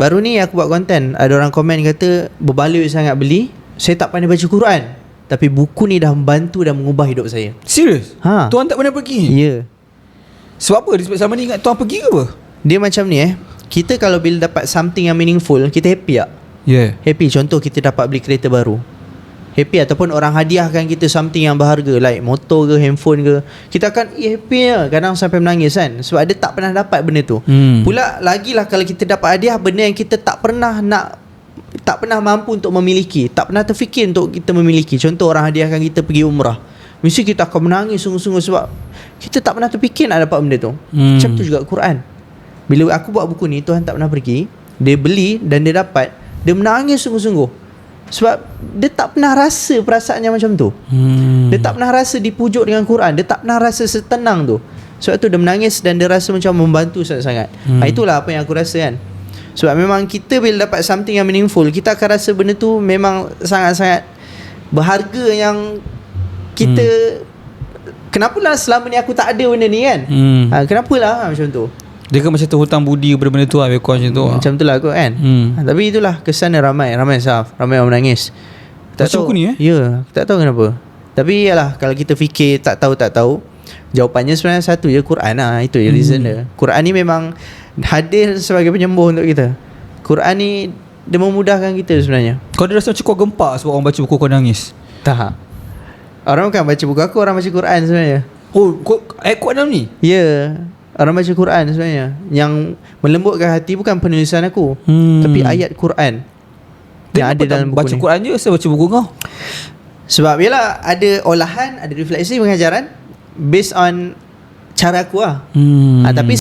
Baru ni aku buat konten, ada orang komen kata berbaloi sangat beli. Saya tak pandai baca Quran, tapi buku ni dah membantu dan mengubah hidup saya. Serius? Ha. Tuan tak pernah pergi? Ya. Sebab apa? Sebab selama ni ingat tuan pergi ke apa? Dia macam ni kita kalau bila dapat something yang meaningful, kita happy tak? Yeah. Happy. Contoh kita dapat beli kereta baru, happy. Ataupun orang hadiahkan kita something yang berharga, like motor ke, handphone ke, kita akan happy lah. Kadang sampai menangis kan, sebab dia tak pernah dapat benda tu. Pula lagilah kalau kita dapat hadiah benda yang kita tak pernah mampu untuk memiliki, tak pernah terfikir untuk kita memiliki. Contoh orang hadiahkan kita pergi umrah, mesti kita akan menangis sungguh-sungguh sebab kita tak pernah terfikir nak dapat benda tu. Macam tu juga Quran. Bila aku buat buku ni, Tuhan tak pernah pergi, dia beli dan dia dapat, dia menangis sungguh-sungguh sebab dia tak pernah rasa perasaannya macam tu. Dia tak pernah rasa dipujuk dengan Quran, dia tak pernah rasa setenang tu. Sebab tu dia menangis dan dia rasa macam membantu sangat-sangat. Itulah apa yang aku rasa kan. Sebab memang kita bila dapat something yang meaningful, kita akan rasa benda tu memang sangat-sangat berharga, yang kita kenapalah selama ni aku tak ada benda ni kan. Kenapalah macam tu. Dia kan macam terhutang budi kepada benda tu lah, lebih kurang macam tu. Macam tu lah kot kan. Tapi itulah kesannya ramai Saf, ramai orang menangis. Tak macam tahu aku ni Ya, tak tahu kenapa. Tapi yalah, kalau kita fikir tak tahu, jawapannya sebenarnya satu je, Quran lah. Itu je reason dia. Quran ni memang hadir sebagai penyembuh untuk kita. Quran ni dia memudahkan kita sebenarnya. Kau ada rasa macam kau gempak sebab orang baca buku kau nangis? Tak. Orang bukan baca buku aku, orang baca Quran sebenarnya. Oh, ayat Quran dalam ni? Ya, orang baca Quran sebenarnya. Yang melembutkan hati bukan penulisan aku, tapi ayat Quran yang ada dalam buku baca ni. Quran je, saya baca buku kau. Sebab yalah, ada olahan, ada refleksi pengajaran based on cara aku lah. Tapi